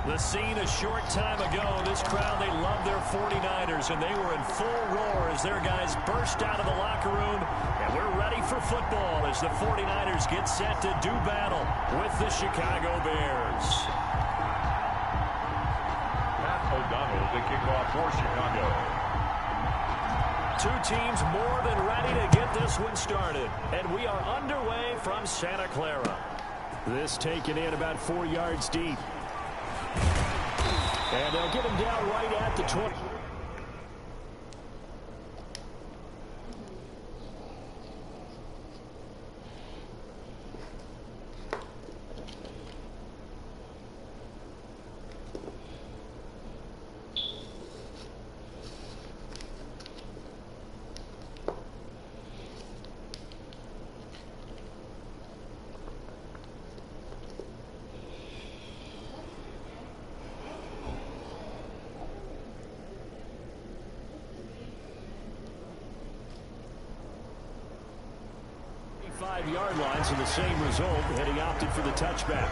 The scene a short time ago, this crowd, they love their 49ers, and they were in full roar as their guys burst out of the locker room. And we're ready for football as the 49ers get set to do battle with the Chicago Bears. Pat O'Donnell, the kickoff for Chicago. Two teams more than ready to get this one started. And we are underway from Santa Clara. This taken in about 4 yards deep. And they'll get him down right at the 20. Five-yard lines and the same result, and he opted for the touchback.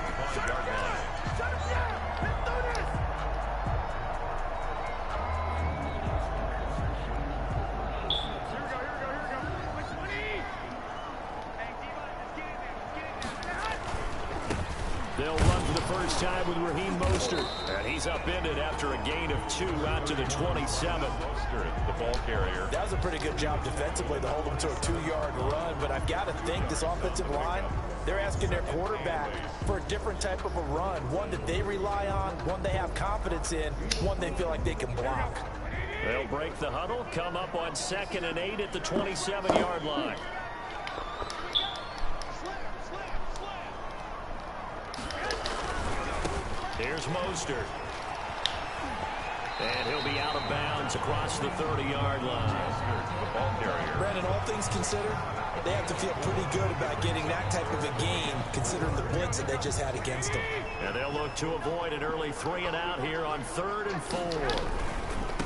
They'll run for the first time with Raheem Mostert. And he's upended after a gain of 2 out to the 27. Mostert, the ball carrier. That was a pretty good job defensively to hold him to a 2-yard run. But I've got to think this offensive line, they're asking their quarterback for a different type of a run. One that they rely on, one they have confidence in, one they feel like they can block. They'll break the huddle, come up on 2nd and 8 at the 27-yard line. Here's Mostert. And he'll be out of bounds across the 30-yard line. The ball carrier. Brandon, all things considered, they have to feel pretty good about getting that type of a gain, considering the blitz that they just had against them. And they'll look to avoid an early 3-and-out here on 3rd and 4.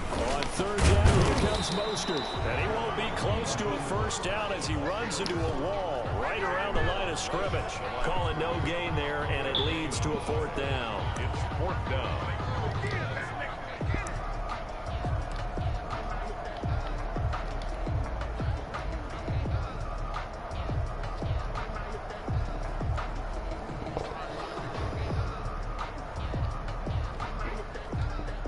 On 3rd down, here comes Mostert. And he won't be close to a first down as he runs into a wall right around the line of scrimmage. Calling no gain there, and it leads to a 4th down. It's 4th down.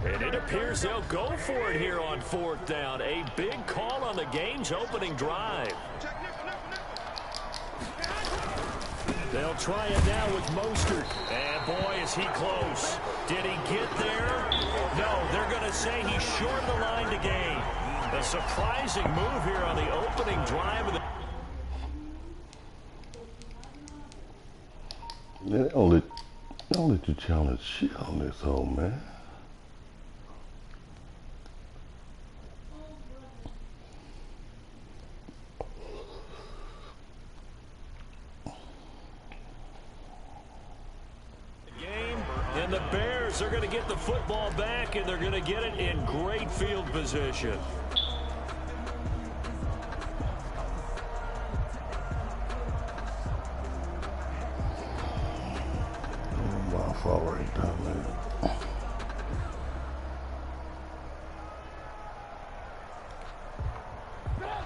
And it appears they'll go for it here on 4th down. A big call on the game's opening drive. They'll try it now with Mostert. And boy, is he close. Did he get there? No, they're going to say he's short the line to gain. A surprising move here on the opening drive of the... They don't let you challenge shit on this hole, man. And the Bears are going to get the football back, and they're going to get it in great field position. My fault right down there.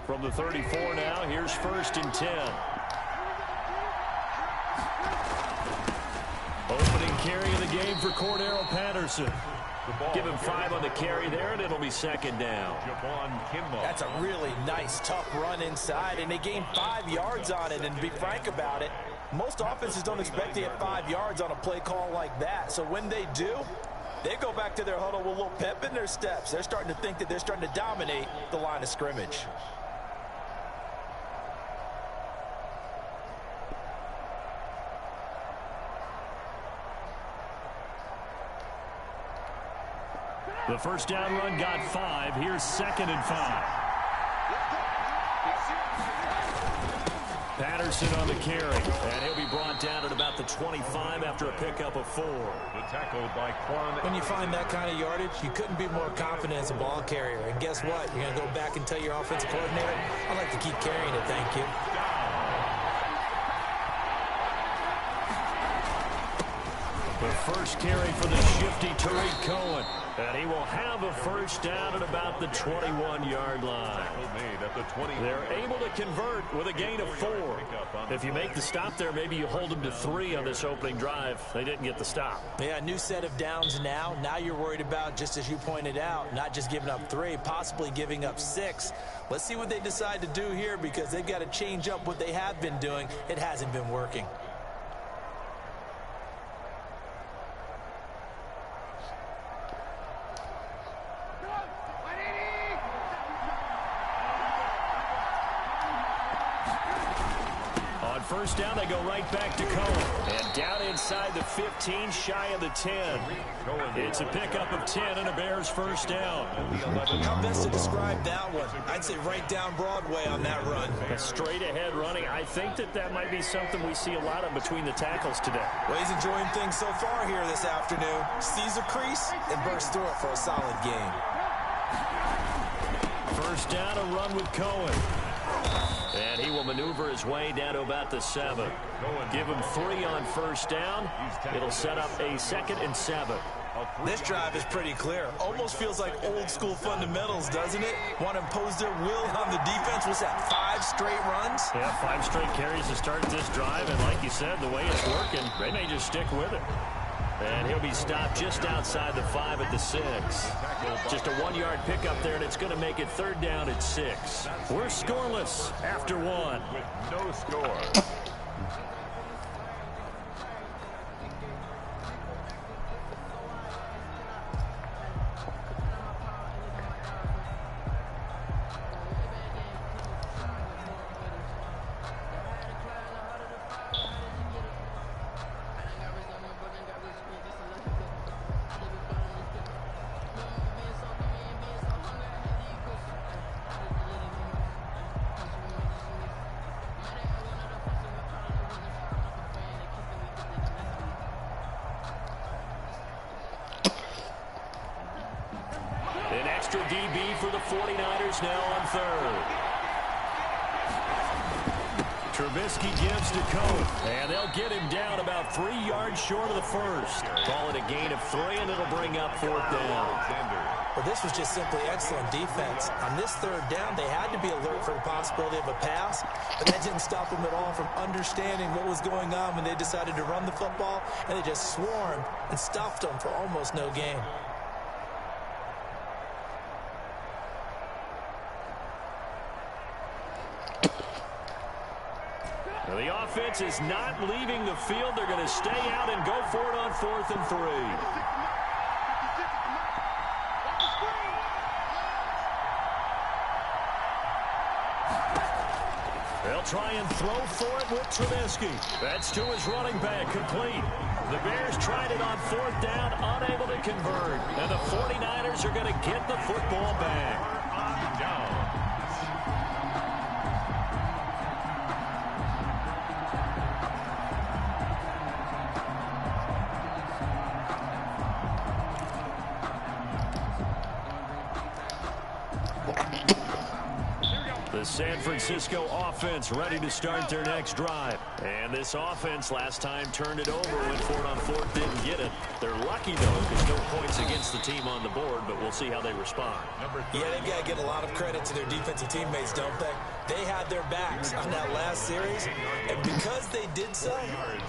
From the 34 now, here's 1st and 10. Opening carry of the game for Cordero Patterson. Give him 5 on the carry there, and it'll be 2nd down. That's a really nice, tough run inside, and they gained 5 yards on it. And to be frank about it, most offenses don't expect to get 5 yards on a play call like that. So when they do, they go back to their huddle with a little pep in their steps. They're starting to think that they're starting to dominate the line of scrimmage. The first down run got 5. Here's 2nd and 5. Patterson on the carry, and he'll be brought down at about the 25 after a pickup of 4. The tackle by Quan. When you find that kind of yardage, you couldn't be more confident as a ball carrier. And guess what? You're going to go back and tell your offensive coordinator, I'd like to keep carrying it, thank you. The first carry for the shifty Tariq Cohen. And he will have a first down at about the 21-yard line. They're able to convert with a gain of 4. If you make the stop there, maybe you hold them to 3 on this opening drive. They didn't get the stop. Yeah, new set of downs now. Now you're worried about, just as you pointed out, not just giving up 3, possibly giving up 6. Let's see what they decide to do here, because they've got to change up what they have been doing. It hasn't been working. First down, they go right back to Cohen. And down inside the 15, shy of the 10. It's a pickup of 10 and a Bears first down. How best to describe that one? I'd say right down Broadway on that run. A straight ahead running. I think that might be something we see a lot of between the tackles today. Well, he's enjoying things so far here this afternoon. Sees a crease and bursts through it for a solid gain. First down, a run with Cohen. And he will maneuver his way down to about the 7. Give him 3 on first down. It'll set up a 2nd and 7. This drive is pretty clear. Almost feels like old school fundamentals, doesn't it? Want to impose their will on the defense. Was that 5 straight runs? Yeah, 5 straight carries to start this drive. And like you said, the way it's working, they may just stick with it. And he'll be stopped just outside the 5 at the 6. Just a 1-yard pickup there, and it's going to make it 3rd down at 6. We're scoreless after 1. With no score. DB for the 49ers now on 3rd. Trubisky gives to Cohen, and they'll get him down about 3 yards short of the first. Call it a gain of 3, and it'll bring up 4th down. Well, this was just simply excellent defense. On this 3rd down, they had to be alert for the possibility of a pass, but that didn't stop them at all from understanding what was going on when they decided to run the football, and they just swarmed and stuffed them for almost no gain. The offense is not leaving the field. They're going to stay out and go for it on 4th and 3. They'll try and throw for it with Trubisky. That's to his running back, complete. The Bears tried it on 4th down, unable to convert. And the 49ers are going to get the football back. The San Francisco offense ready to start their next drive. And this offense last time turned it over, went for it on 4th, didn't get it. They're lucky, though, because no points against the team on the board, but we'll see how they respond. Yeah, they got to give a lot of credit to their defensive teammates, don't they? They had their backs on that last series, and because they did so,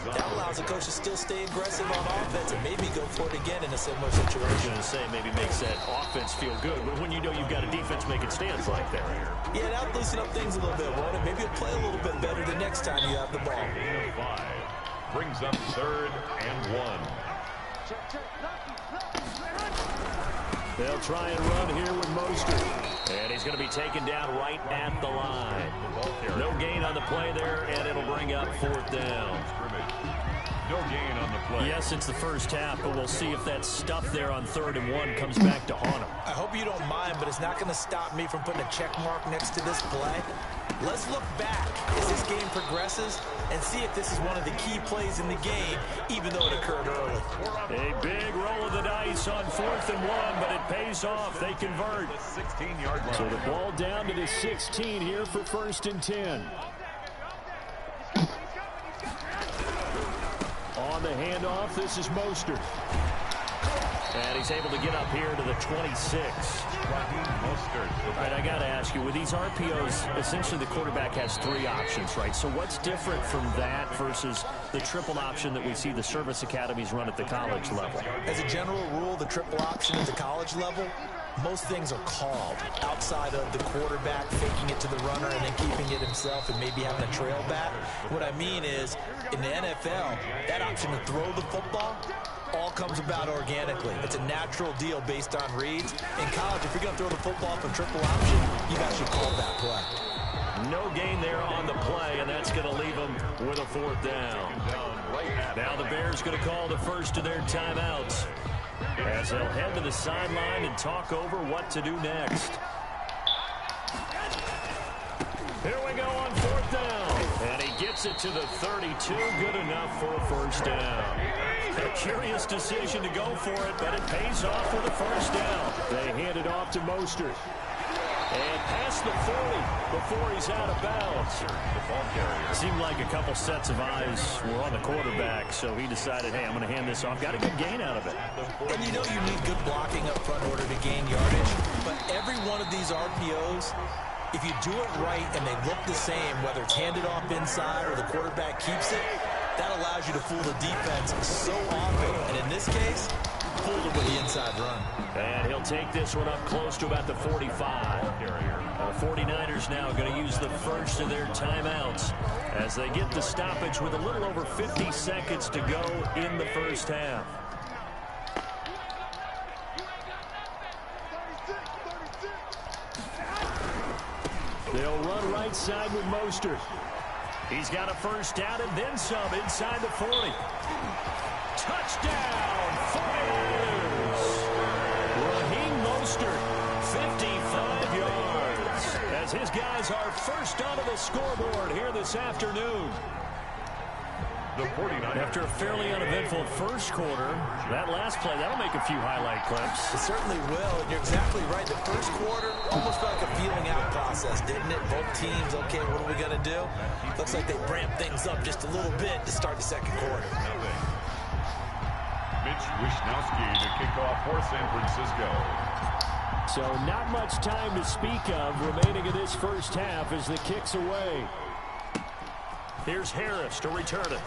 that allows the coach to still stay aggressive on offense and maybe go for it again in a similar situation. I was going to say, maybe makes that offense feel good, but when you know you've got a defense making stands like that. Yeah, that'll loosen up things a little bit, won't it? Maybe you'll play a little bit better the next time you have the ball. Gain of 5 brings up 3rd and 1. They'll try and run here with Mostert. And he's going to be taken down right at the line. No gain on the play there, and it'll bring up 4th down. No gain on the play. Yes, it's the first half, but we'll see if that stuff there on 3rd and 1 comes back to haunt him. I hope you don't mind, but it's not going to stop me from putting a check mark next to this play. Let's look back as this game progresses and see if this is one of the key plays in the game, even though it occurred early. A big roll of the dice on 4th and 1, but it pays off. They convert. 16-yard line. So the ball down to the 16 here for 1st and 10. On the handoff. This is Mostert. And he's able to get up here to the 26. All right, I got to ask you, with these RPOs, essentially the quarterback has 3 options, right? So what's different from that versus the triple option that we see the service academies run at the college level? As a general rule, the triple option at the college level, most things are called outside of the quarterback faking it to the runner and then keeping it himself and maybe having a trail back. What I mean is, in the NFL, that option to throw the football all comes about organically. It's a natural deal based on reads. In college, if you're going to throw the football for triple option, you've actually called that play. No gain there on the play, and that's going to leave them with a 4th down. Now the Bears going to call the first of their timeouts as they'll head to the sideline and talk over what to do next. Here we go on 4th down. And he gets it to the 32. Good enough for a 1st down. A curious decision to go for it, but it pays off with a 1st down. They hand it off to Mostert. And past the 40 before he's out of bounds. Seemed like a couple sets of eyes were on the quarterback, so he decided, hey, I'm going to hand this off. Got a good gain out of it. And you know you need good blocking up front in order to gain yardage, but every one of these RPOs, if you do it right and they look the same, whether it's handed off inside or the quarterback keeps it, that allows you to fool the defense so often. And in this case, fool them with the inside run. And he'll take this one up close to about the 45. The 49ers now going to use the first of their timeouts as they get the stoppage with a little over 50 seconds to go in the first half. They'll run right side with Mostert. He's got a 1st down and then some inside the 40. Touchdown, 49ers. Raheem Mostert, 55 yards. As his guys are first onto the scoreboard here this afternoon. The 49ers. After a fairly uneventful first quarter, that last play, that'll make a few highlight clips. It certainly will, and you're exactly right. The first quarter almost felt like a feeling out process, didn't it? Both teams, okay, what are we going to do? Looks like they ramped things up just a little bit to start the second quarter. Mitch Wishnowski to kick off for San Francisco. So not much time to speak of remaining in this first half as the kick's away. Here's Harris to return it.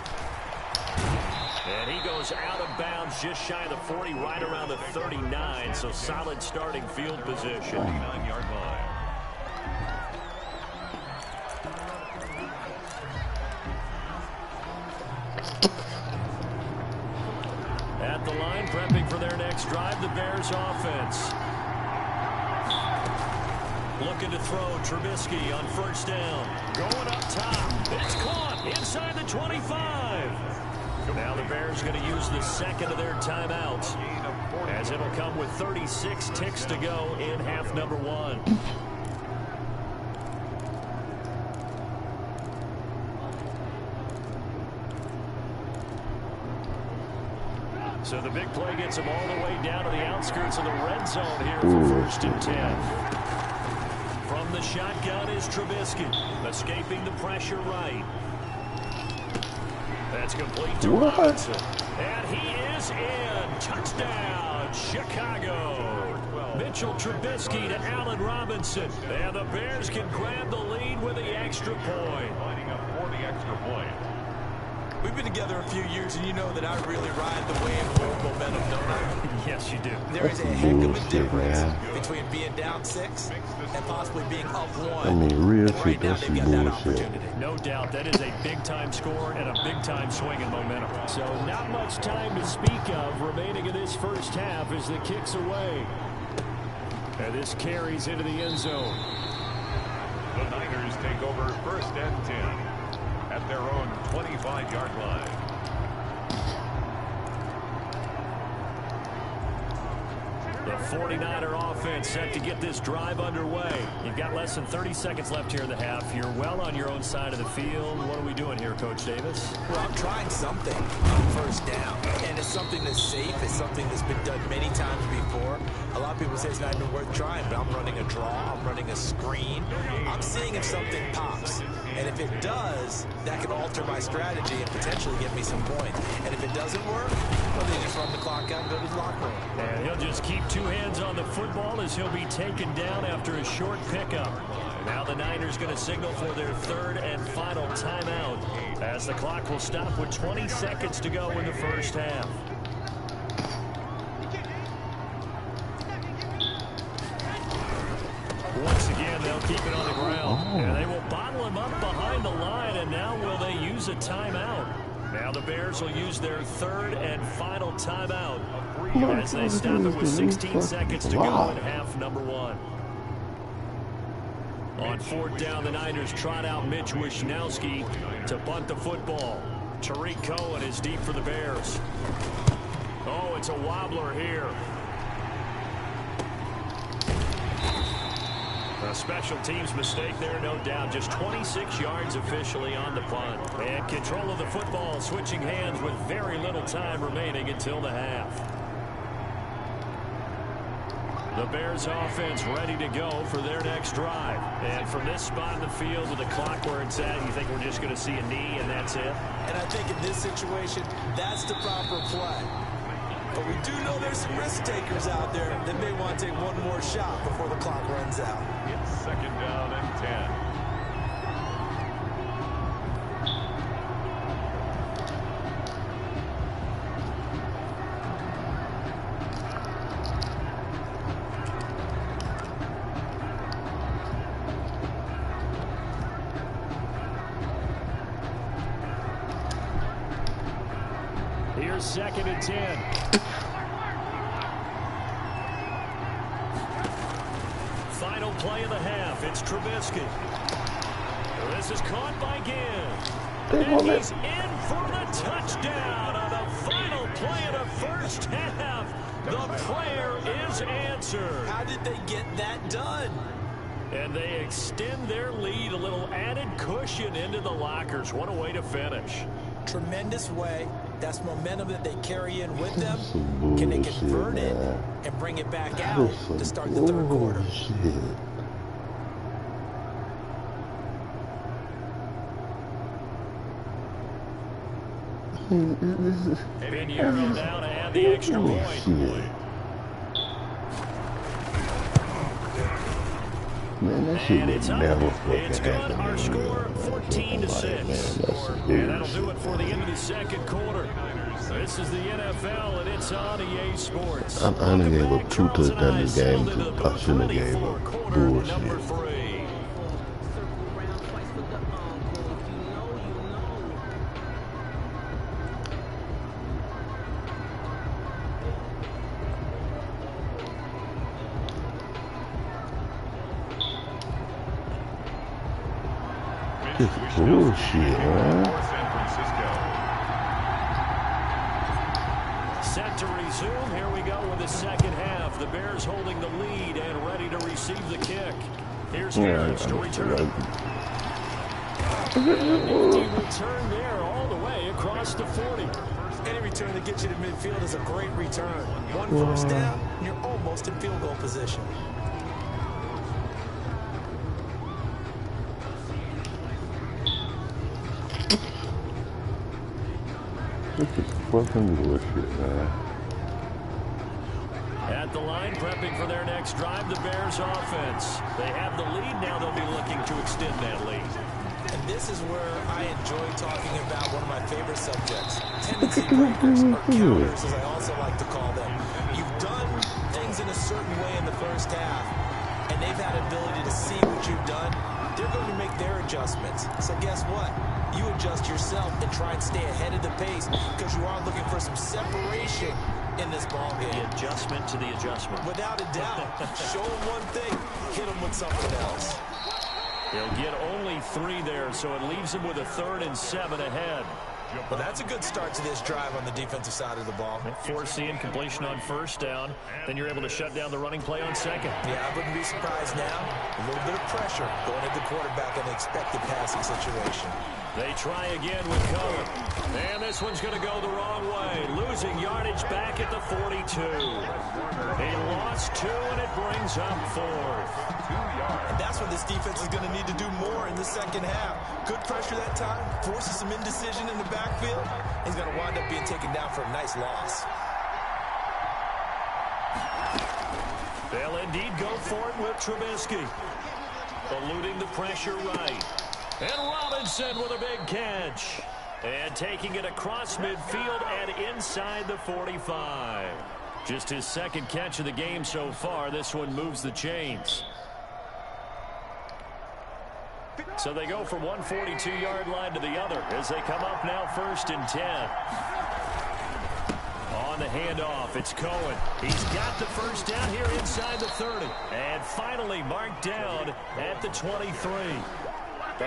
And he goes out of bounds just shy of the 40, right around the 39. So solid starting field position. 39-yard line. At the line, prepping for their next drive, the Bears offense. Looking to throw, Trubisky on 1st down. Going up top. It's caught inside the 25. Now the Bears going to use the second of their timeouts, as it'll come with 36 ticks to go in half number 1. So the big play gets him all the way down to the outskirts of the red zone here for 1st and 10. From the shotgun is Trubisky, escaping the pressure right. That's complete to Robinson. And he is in. Touchdown, Chicago. Mitchell Trubisky to Allen Robinson. And the Bears can grab the lead with the extra point. Lining up for the extra point. We've been together a few years, and you know that I really ride the wave of momentum, don't I? Yes, you do. There is a heck of a difference between being down 6 and possibly being up 1. I mean, real And right shit, now, that's they've some got that bullshit. opportunity. No doubt, that is a big-time score and a big-time swing in momentum. So not much time to speak of remaining in this first half as the kick's away. And this carries into the end zone. The Niners take over 1st and 10 at their own 25-yard line. The 49er offense set to get this drive underway. You've got less than 30 seconds left here in the half. You're well on your own side of the field. What are we doing here, Coach Davis? Well, I'm trying something on first down, and it's something that's safe. It's something that's been done many times before. A lot of people say it's not even worth trying, but I'm running a draw. I'm running a screen. I'm seeing if something pops. And if it does, that can alter my strategy and potentially get me some points. And if it doesn't work, well, they just run the clock out and go to the locker room. And he'll just keep two hands on the football as he'll be taken down after a short pickup. Now the Niners going to signal for their third and final timeout as the clock will stop with 20 seconds to go in the first half. Once again, they'll keep it on the ground. And they will bottle him up behind the line, and now will they use a timeout? Now the Bears will use their third and final timeout as they stop it with 16 seconds to go in half number one. On fourth down, the Niners trot out Mitch Wishnowski to bunt the football. Tariq Cohen is deep for the Bears. Oh, it's a wobbler here. A special teams mistake there, no doubt. Just 26 yards officially on the punt. And control of the football switching hands with very little time remaining until the half. The Bears offense ready to go for their next drive. And from this spot in the field with the clock where it's at, you think we're just going to see a knee and that's it? And I think in this situation, that's the proper play. But we do know there's some risk takers out there that may want to take one more shot before the clock runs out. It's second down and 10. Here's second and 10. Final play of the half. It's Trubisky. This is caught by Ginn. And he's in for the touchdown on the final play of the first half. The prayer is answered. How did they get that done? And they extend their lead, a little added cushion into the lockers. What a way to finish. Tremendous way. That's momentum that they carry in with them. Can they convert it and bring it back out to start the third quarter? Pinheiro now to add the extra point. Man, that shit And would it's never up. fucking It's good. happen. Our score, 14-6. And that'll do it for the end of the second quarter. This is the NFL, and it's on EA Sports. I only gave up 2 touchdowns this game. I shouldn't have gave up bullshit. 3. This bullshit, man. Set to resume. Here we go with the second half. The Bears holding the lead and ready to receive the kick. Here's Harris to return. Empty return there all the way across the 40. Any return that gets you to midfield is a great return. One first down, and you're almost in field goal position. This is fucking bullshit, man. At the line, prepping for their next drive, the Bears offense. They have the lead. Now they'll be looking to extend that lead. And this is where I enjoy talking about one of my favorite subjects. Tendency breakers, or counters, as I also like to call them. You've done things in a certain way in the first half, and they've had ability to see what you've done. They're going to make their adjustments. So guess what? You adjust yourself and try and stay ahead of the pace because you are looking for some separation in this ball game. The adjustment to the adjustment. Without a doubt. Show them one thing, hit them with something else. He'll get only 3 there, so it leaves him with a 3rd and 7 ahead. Well, that's a good start to this drive on the defensive side of the ball. Foreseeing completion on first down. Then you're able to shut down the running play on second. Yeah, I wouldn't be surprised now. A little bit of pressure going at the quarterback in an expected passing situation. They try again with Cohen. And this one's going to go the wrong way. Losing yardage back at the 42. He lost 2, and it brings up 4th. 2 yards. And that's what this defense is going to need to do more in the second half. Good pressure that time. Forces some indecision in the backfield. He's going to wind up being taken down for a nice loss. They'll indeed go for it with Trubisky. Eluding the pressure right. And Robinson with a big catch. And taking it across midfield and inside the 45. Just his second catch of the game so far. This one moves the chains. So they go from one 42-yard line to the other as they come up now 1st and 10. On the handoff, it's Cohen. He's got the first down here inside the 30. And finally marked down at the 23.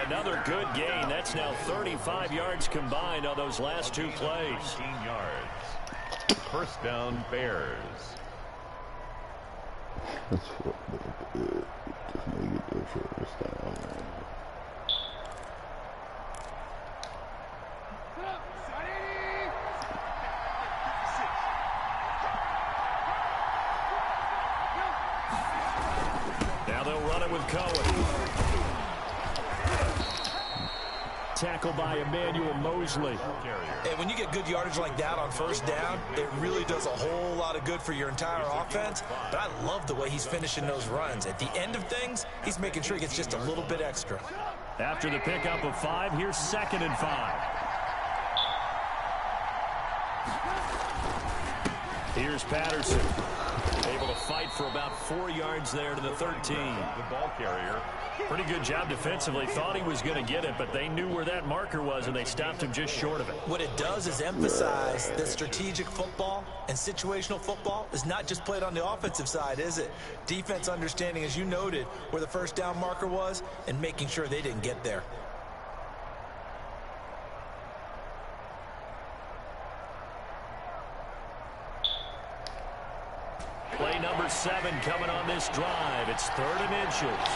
Another good gain. That's now 35 yards combined on those last 2 plays. 19 yards. First down, Bears. That's what they did. Just make it their first down, man. Now they'll run it with Cohen. Tackled by Emmanuel Mosley. And when you get good yardage like that on first down, it really does a whole lot of good for your entire offense. But I love the way he's finishing those runs. At the end of things, he's making sure he gets just a little bit extra. After the pickup of 5, here's 2nd and 5. Here's Patterson. Able to fight for about 4 yards there to the 13. The ball carrier. Pretty good job defensively. Thought he was going to get it, but they knew where that marker was, and they stopped him just short of it. What it does is emphasize that strategic football and situational football is not just played on the offensive side, is it? Defense understanding, as you noted, where the first down marker was and making sure they didn't get there. Play number 7 coming on this drive. It's 3rd and inches.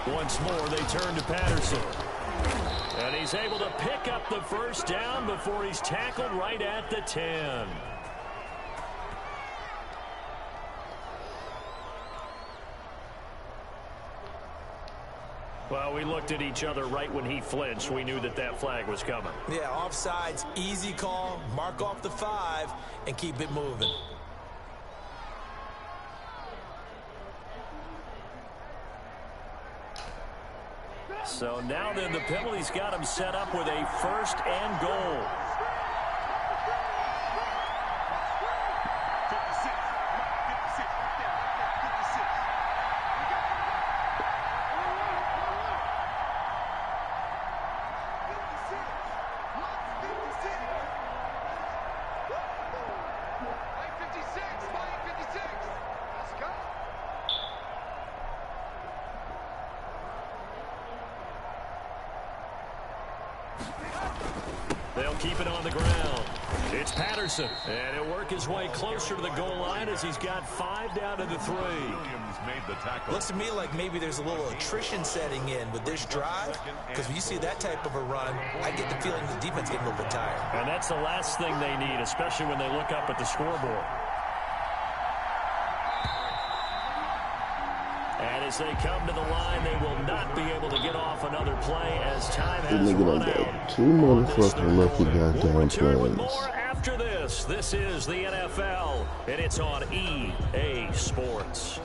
Once more, they turn to Patterson. And he's able to pick up the first down before he's tackled right at the 10. Well, we looked at each other right when he flinched. We knew that that flag was coming. Yeah, offsides, easy call, mark off the 5, and keep it moving. So now then the penalty's got him set up with a 1st and goal. They'll keep it on the ground. It's Patterson, and he'll work his way closer to the goal line as he's got 5 down to the 3. Williams made the tackle. Looks to me like maybe there's a little attrition setting in with this drive, because when you see that type of a run, I get the feeling the defense getting a little bit tired. And that's the last thing they need, especially when they look up at the scoreboard. And as they come to the line, they will not be able to get off another play as time has run out. 2 motherfucking lucky We'll goddamn return with plays. more after this. This is the NFL, and it's on EA Sports.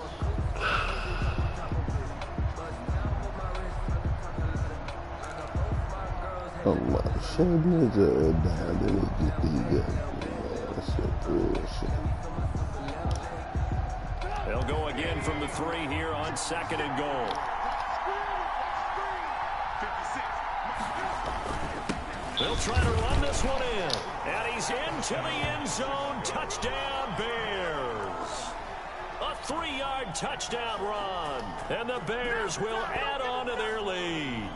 Oh my, shut nigga down. Let me get these guys. That's so bullshit. They'll go again from the 3 here on 2nd and goal. They'll try to run this one in. And he's into the end zone. Touchdown, Bears. A 3-yard touchdown run. And the Bears will add on to their lead.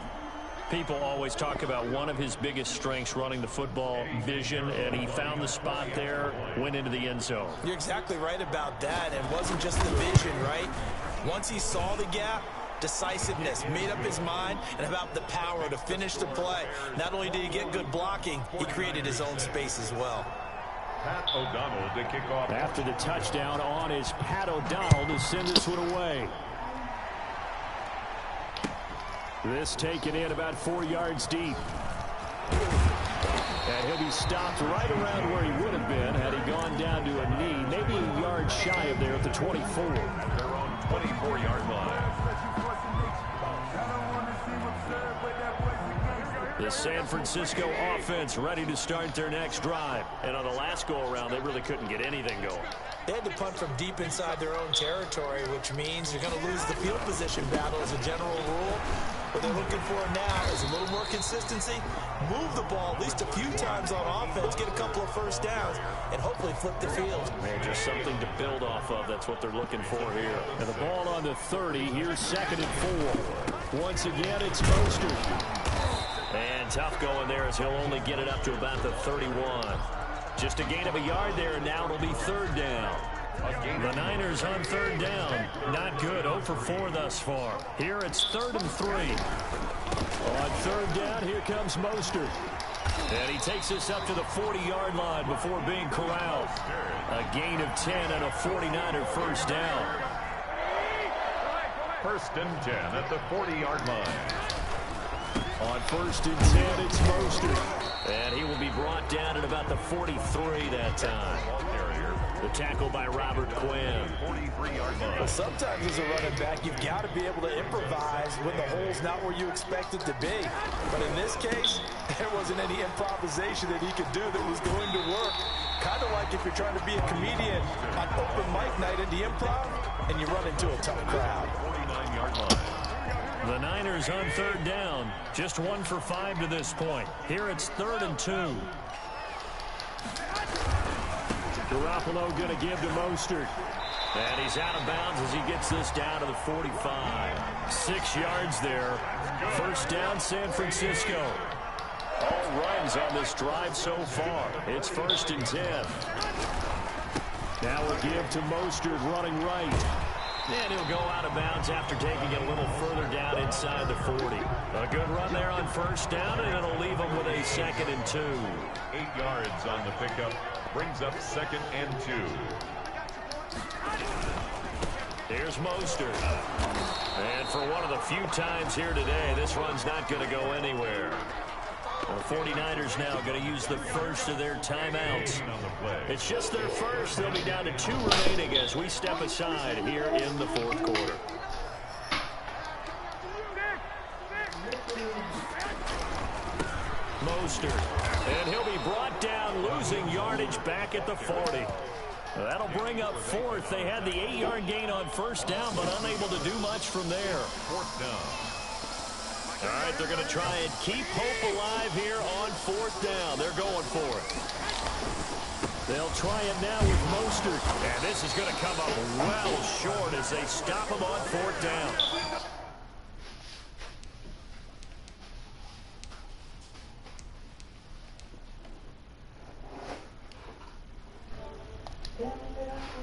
People always talk about one of his biggest strengths running the football, vision, and he found the spot there, went into the end zone. You're exactly right about that. It wasn't just the vision, right? Once he saw the gap, decisiveness, made up his mind, and about the power to finish the play. Not only did he get good blocking, he created his own space as well. Pat O'Donnell to kick off. After the touchdown on is Pat O'Donnell to send this one away. This taken in about 4 yards deep. And he'll be stopped right around where he would have been had he gone down to a knee, maybe a yard shy of there at the 24. Their own 24-yard line. The San Francisco offense ready to start their next drive. And on the last go-around, they really couldn't get anything going. They had to punt from deep inside their own territory, which means you're going to lose the field position battle as a general rule. What they're looking for now is a little more consistency, move the ball at least a few times on offense, get a couple of first downs, and hopefully flip the field. Man, just something to build off of. That's what they're looking for here. And the ball on the 30. Here's 2nd and 4. Once again, it's Mostert. And tough going there as he'll only get it up to about the 31. Just a gain of a yard there, and now it'll be 3rd down. The Niners on 3rd down. Not good. 0 for 4 thus far. Here it's 3rd and 3. On 3rd down, here comes Mostert. And he takes this up to the 40-yard line before being corralled. A gain of 10 and a 49er first down. 1st and 10 at the 40-yard line. On 1st and 10, it's Mostert. And he will be brought down at about the 43 that time. The tackle by Robert Quinn. 43-yard line. Well, sometimes as a running back, you've got to be able to improvise when the hole's not where you expect it to be. But in this case, there wasn't any improvisation that he could do that was going to work. Kind of like if you're trying to be a comedian on open mic night at the Improv and you run into a tough crowd. 49-yard line. The Niners on 3rd down. Just 1 for 5 to this point. Here it's 3rd and 2. Garoppolo going to give to Mostert. And he's out of bounds as he gets this down to the 45. 6 yards there. First down, San Francisco. All runs on this drive so far. It's 1st and 10. Now we'll give to Mostert running right. And he'll go out of bounds after taking it a little further down inside the 40. A good run there on 1st down, and it'll leave him with a 2nd and 2. 8 yards on the pickup. Brings up 2nd and 2. Here's Mostert. And for one of the few times here today, this run's not going to go anywhere. The 49ers now going to use the first of their timeouts. It's just their first. They'll be down to 2 remaining as we step aside here in the 4th quarter. Mostert. And he'll be brought down, losing yardage back at the 40. That'll bring up 4th. They had the 8-yard gain on 1st down, but unable to do much from there. 4th down. All right, they're going to try and keep hope alive here on 4th down. They're going for it. They'll try it now with Mostert. And this is going to come up well short as they stop him on 4th down.